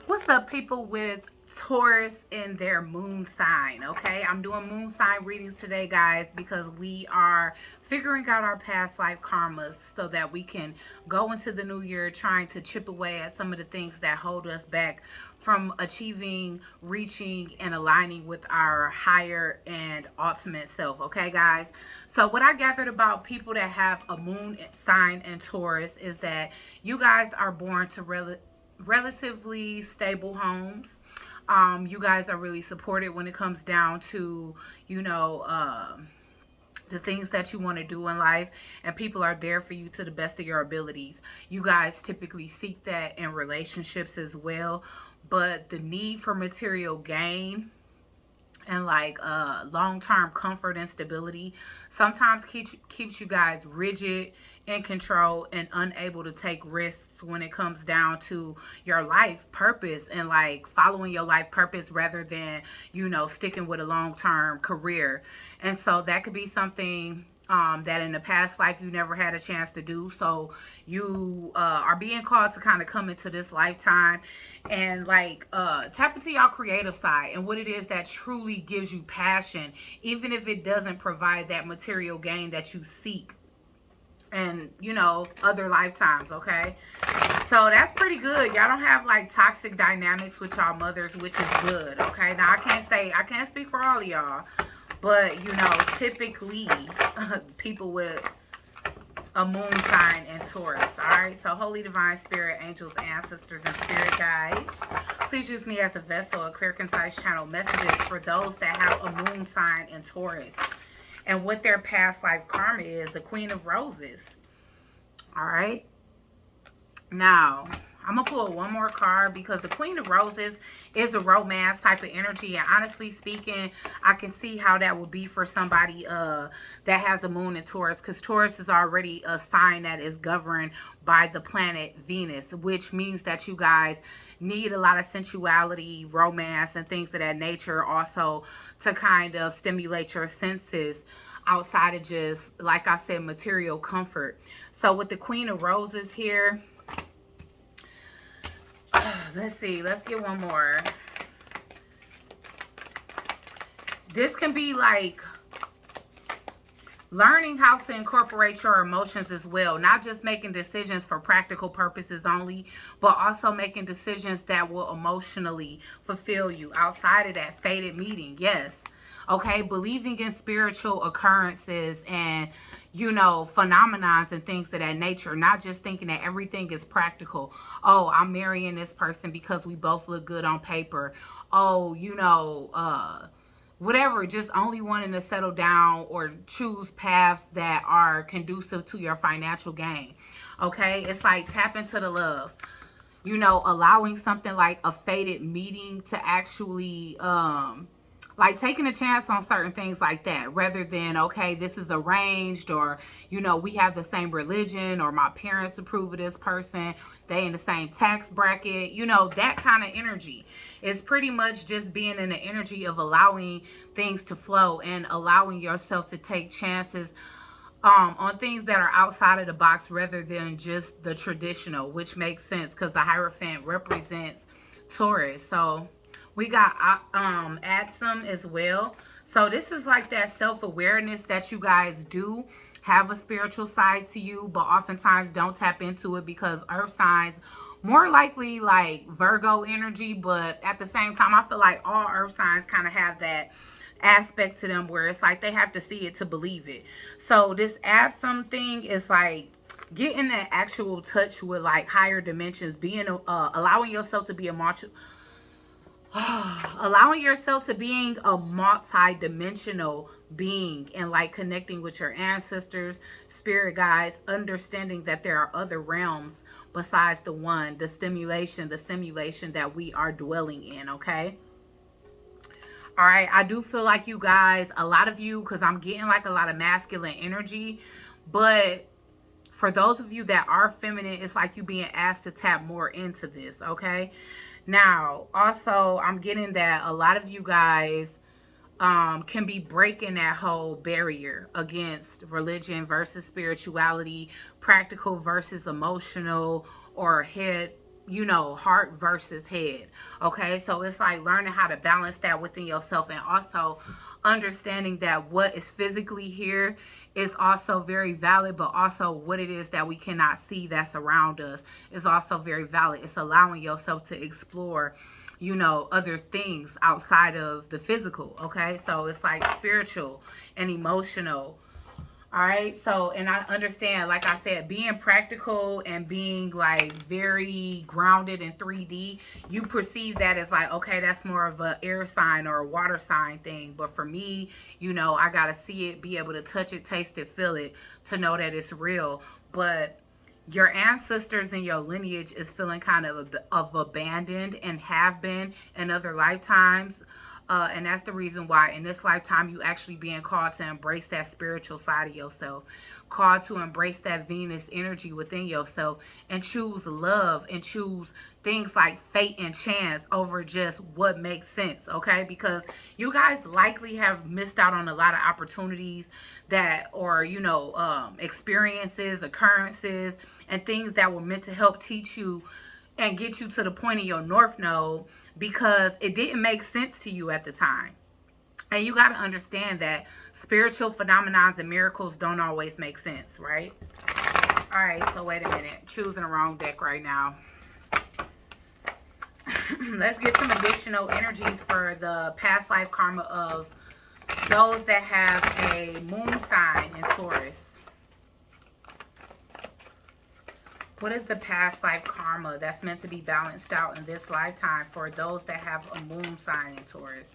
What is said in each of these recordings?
What's up, people with Taurus in their moon sign? Okay, I'm doing moon sign readings today, guys, because we are figuring out our past life karmas so that we can go into the new year trying to chip away at some of the things that hold us back from achieving, reaching, and aligning with our higher and ultimate self. Okay, guys. So, what I gathered about people that have a moon sign in Taurus is that you guys are born to relatively stable homes. You guys are really supported when it comes down to, you know, the things that you want to do in life, and people are there for you to the best of your abilities. You guys typically seek that in relationships as well, but the need for material gain and like long-term comfort and stability sometimes keeps you guys rigid, in control, and unable to take risks when it comes down to your life purpose and like following your life purpose rather than sticking with a long-term career. And so that could be something that in the past life you never had a chance to do. So you are being called to kind of come into this lifetime and like tap into your creative side and what it is that truly gives you passion, even if it doesn't provide that material gain that you seek and other lifetimes. Okay, so that's pretty good. Y'all don't have like toxic dynamics with y'all mothers, which is good. Okay, now I can't speak for all of y'all, but typically people with a moon sign in Taurus. All right. So, holy divine spirit, angels, ancestors, and spirit guides, please use me as a vessel, a clear, concise channel messages for those that have a moon sign in Taurus and what their past life karma is. The Queen of Roses. All right. Now, I'm going to pull one more card because the Queen of Roses is a romance type of energy. And honestly speaking, I can see how that would be for somebody that has a moon in Taurus, because Taurus is already a sign that is governed by the planet Venus, which means that you guys need a lot of sensuality, romance, and things of that nature also to kind of stimulate your senses outside of just, like I said, material comfort. So with the Queen of Roses here, let's see. Let's get one more. This can be like learning how to incorporate your emotions as well. Not just making decisions for practical purposes only, but also making decisions that will emotionally fulfill you outside of that fated meeting. Yes. Okay. Believing in spiritual occurrences and phenomenons and things of that nature, not just thinking that everything is practical. Oh, I'm marrying this person because we both look good on paper. Oh, whatever, just only wanting to settle down or choose paths that are conducive to your financial gain. Okay, it's like tap into the love. Allowing something like a fated meeting to actually like taking a chance on certain things like that rather than, okay, this is arranged, or we have the same religion, or my parents approve of this person, they in the same tax bracket. That kind of energy is pretty much just being in the energy of allowing things to flow and allowing yourself to take chances on things that are outside of the box rather than just the traditional, which makes sense because the Hierophant represents Taurus. So we got Adsum as well. So this is like that self-awareness that you guys do have a spiritual side to you, but oftentimes don't tap into it because earth signs more likely like Virgo energy, but at the same time I feel like all earth signs kind of have that aspect to them where it's like they have to see it to believe it. So this Adsum thing is like getting that actual touch with like higher dimensions, being allowing yourself to be a allowing yourself to being a multi-dimensional being and like connecting with your ancestors, spirit guides, understanding that there are other realms besides the simulation that we are dwelling in. Okay. All right. I do feel like you guys, a lot of you, because I'm getting like a lot of masculine energy, but for those of you that are feminine, it's like you being asked to tap more into this. Okay. Now, also, I'm getting that a lot of you guys can be breaking that whole barrier against religion versus spirituality, practical versus emotional, or head you know, heart versus head. Okay, so it's like learning how to balance that within yourself, and also understanding that what is physically here is also very valid, but also what it is that we cannot see that's around us is also very valid. It's allowing yourself to explore, you know, other things outside of the physical. Okay, so it's like spiritual and emotional. All right. So, and I understand, like I said, being practical and being like very grounded in 3D, you perceive that as like, okay, that's more of a air sign or a water sign thing. But for me, you know, I got to see it, be able to touch it, taste it, feel it to know that it's real. But your ancestors and your lineage is feeling kind of abandoned and have been in other lifetimes. And that's the reason why in this lifetime you actually being called to embrace that spiritual side of yourself, called to embrace that Venus energy within yourself and choose love and choose things like fate and chance over just what makes sense. Okay, because you guys likely have missed out on a lot of opportunities that, or you know, experiences, occurrences, and things that were meant to help teach you and get you to the point of your north node because it didn't make sense to you at the time. And you got to understand that spiritual phenomena and miracles don't always make sense, right? All right, so wait a minute. Choosing the wrong deck right now. Let's get some additional energies for the past life karma of those that have a moon sign in Taurus. What is the past life karma that's meant to be balanced out in this lifetime for those that have a moon sign in Taurus?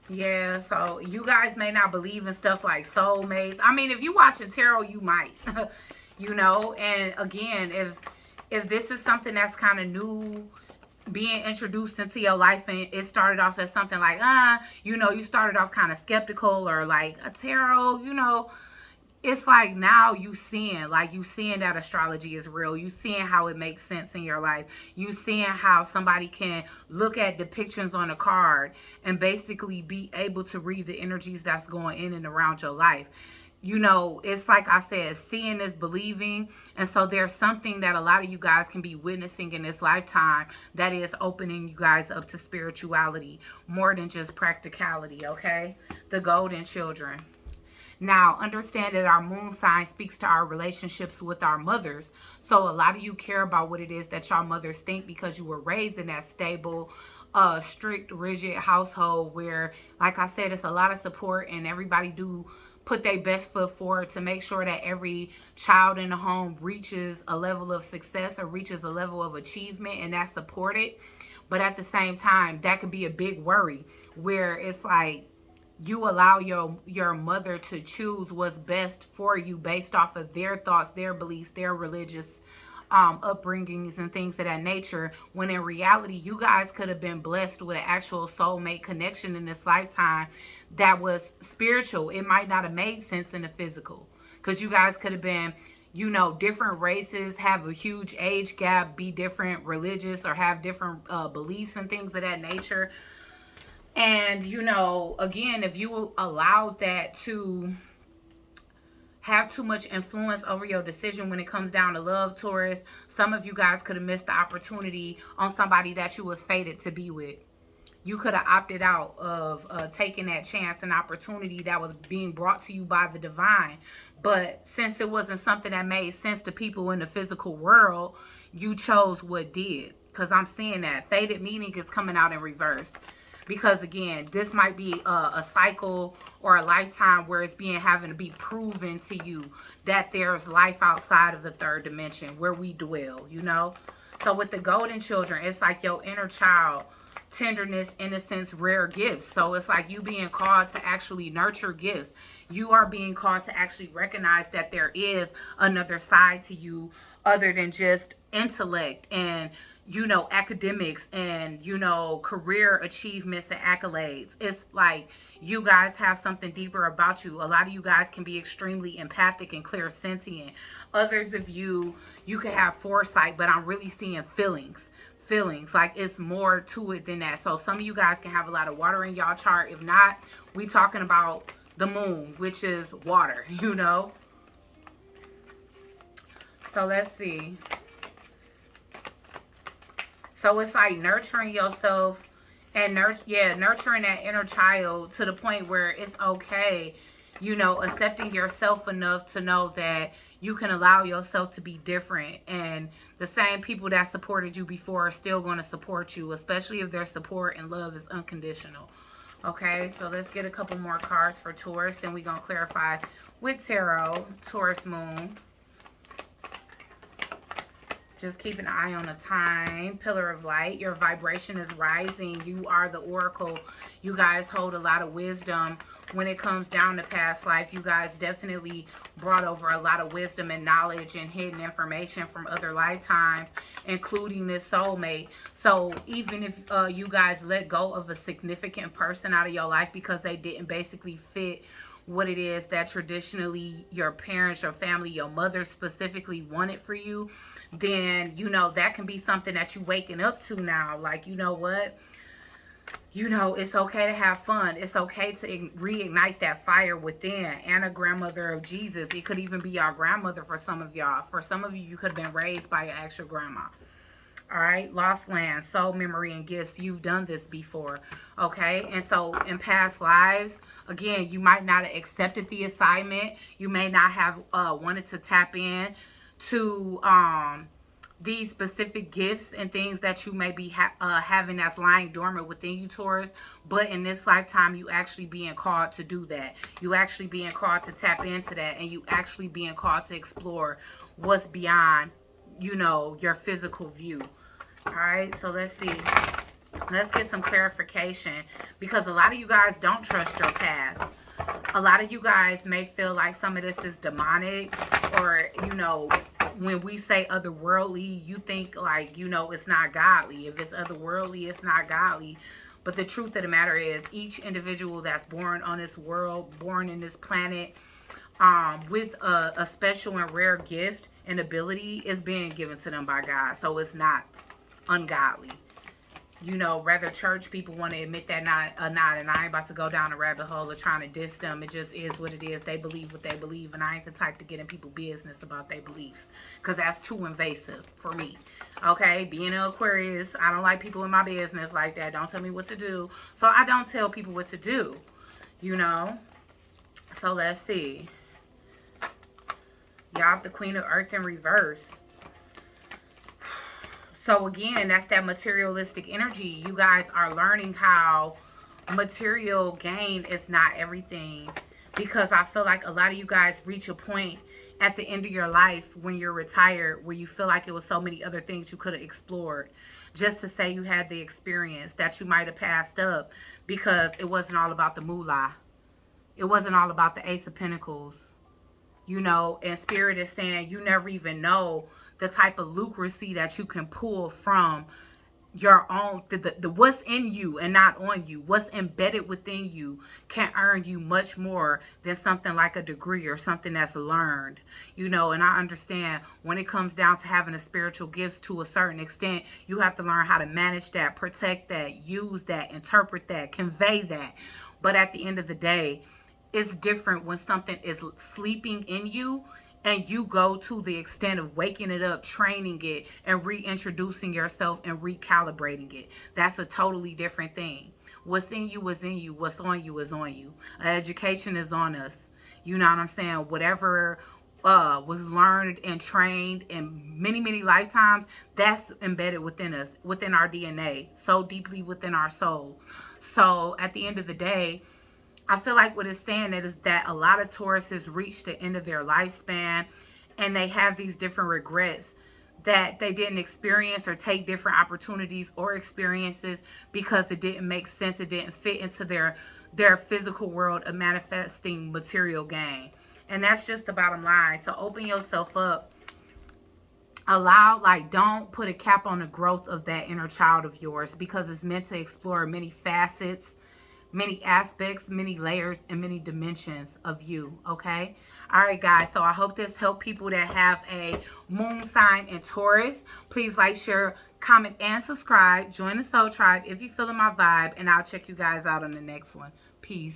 Yeah, so you guys may not believe in stuff like soulmates. I mean, if you watching tarot, you might, you know. And again, if this is something that's kind of new, being introduced into your life, and it started off as something like, you know, you started off kind of skeptical or like a tarot, you know, it's like now you seeing that astrology is real. You seeing how it makes sense in your life. You seeing how somebody can look at depictions on a card and basically be able to read the energies that's going in and around your life. You know, it's like I said, seeing is believing. And so there's something that a lot of you guys can be witnessing in this lifetime that is opening you guys up to spirituality more than just practicality, okay? The golden children. Now, understand that our moon sign speaks to our relationships with our mothers. So a lot of you care about what it is that your mothers think because you were raised in that stable, strict, rigid household where, like I said, it's a lot of support and everybody do put their best foot forward to make sure that every child in the home reaches a level of success or reaches a level of achievement, and that's supported. But at the same time, that could be a big worry where it's like you allow your mother to choose what's best for you based off of their thoughts, their beliefs, their religious upbringings and things of that nature, when in reality you guys could have been blessed with an actual soulmate connection in this lifetime that was spiritual. It might not have made sense in the physical because you guys could have been, you know, different races, have a huge age gap, be different religious or have different beliefs and things of that nature. And you know, again, if you allowed that to have too much influence over your decision when it comes down to love, Taurus, some of you guys could have missed the opportunity on somebody that you was fated to be with. You could have opted out of taking that chance and opportunity that was being brought to you by the divine. But since it wasn't something that made sense to people in the physical world, you chose what did. Because I'm seeing that fated meaning is coming out in reverse. Because again, this might be a cycle or a lifetime where it's being having to be proven to you that there's life outside of the third dimension where we dwell, you know. So with the golden children, it's like your inner child, tenderness, innocence, rare gifts. So it's like you being called to actually nurture gifts. You are being called to actually recognize that there is another side to you other than just intellect and, you know, academics and, you know, career achievements and accolades. It's like you guys have something deeper about you. A lot of you guys can be extremely empathic and clairsentient. Others of you, you can have foresight, but I'm really seeing feelings. Like it's more to it than that. So some of you guys can have a lot of water in y'all chart. If not, we talking about the moon, which is water, you know. So let's see. So it's like nurturing yourself and nurturing that inner child to the point where it's okay, you know, accepting yourself enough to know that you can allow yourself to be different, and the same people that supported you before are still going to support you, especially if their support and love is unconditional. Okay, so let's get a couple more cards for Taurus, then we're going to clarify with Tarot, Taurus Moon. Just keep an eye on the time. Pillar of light. Your vibration is rising. You are the oracle. You guys hold a lot of wisdom when it comes down to past life. You guys definitely brought over a lot of wisdom and knowledge and hidden information from other lifetimes, including this soulmate. So even if you guys let go of a significant person out of your life because they didn't basically fit what it is that traditionally your parents, your family, your mother specifically wanted for you, then, you know, that can be something that you waking up to now. Like, you know what? You know, it's okay to have fun. It's okay to reignite that fire within. Anna, grandmother of Jesus. It could even be your grandmother for some of y'all. For some of you, you could have been raised by your actual grandma. All right, lost land, soul memory, and gifts. You've done this before, okay? And so in past lives, again, you might not have accepted the assignment. You may not have wanted to tap in to these specific gifts and things that you may be having that's lying dormant within you, Taurus. But in this lifetime, you actually being called to do that. You actually being called to tap into that, and you actually being called to explore what's beyond, you know, your physical view. All right, so let's see. Let's get some clarification, because a lot of you guys don't trust your path. A lot of you guys may feel like some of this is demonic, or, you know, when we say otherworldly, you think like, you know, it's not godly. If it's otherworldly, it's not godly. But the truth of the matter is, each individual that's born on this world, born in this planet, with a special and rare gift and ability is being given to them by God. So it's not ungodly. You know, whether church people want to admit that or not, and I ain't about to go down a rabbit hole of trying to diss them. It just is what it is. They believe what they believe, and I ain't the type to get in people's business about their beliefs, because that's too invasive for me. Okay, being an Aquarius, I don't like people in my business like that. Don't tell me what to do. So I don't tell people what to do, you know. So let's see. Y'all, the Queen of Earth in reverse. So again, that's that materialistic energy. You guys are learning how material gain is not everything. Because I feel like a lot of you guys reach a point at the end of your life when you're retired where you feel like it was so many other things you could have explored. Just to say you had the experience that you might have passed up because it wasn't all about the moolah. It wasn't all about the Ace of Pentacles. You know, and Spirit is saying you never even know the type of lucracy that you can pull from your own, the what's in you and not on you, what's embedded within you can earn you much more than something like a degree or something that's learned, you know. And I understand when it comes down to having a spiritual gifts, to a certain extent, you have to learn how to manage that, protect that, use that, interpret that, convey that. But at the end of the day, it's different when something is sleeping in you and you go to the extent of waking it up, training it, and reintroducing yourself and recalibrating it. That's a totally different thing. What's in you is in you. What's on you is on you. Education is on us. You know what I'm saying? Whatever was learned and trained in many, many lifetimes, that's embedded within us, within our DNA, so deeply within our soul. So at the end of the day, I feel like what it's saying is that a lot of Tauruses reach the end of their lifespan and they have these different regrets that they didn't experience or take different opportunities or experiences because it didn't make sense. It didn't fit into their physical world of manifesting material gain. And that's just the bottom line. So open yourself up. Allow, like, don't put a cap on the growth of that inner child of yours, because it's meant to explore many facets, many aspects, many layers, and many dimensions of you, okay? All right, guys, so I hope this helped people that have a moon sign in Taurus. Please like, share, comment, and subscribe. Join the Soul Tribe if you're feeling my vibe, and I'll check you guys out on the next one. Peace.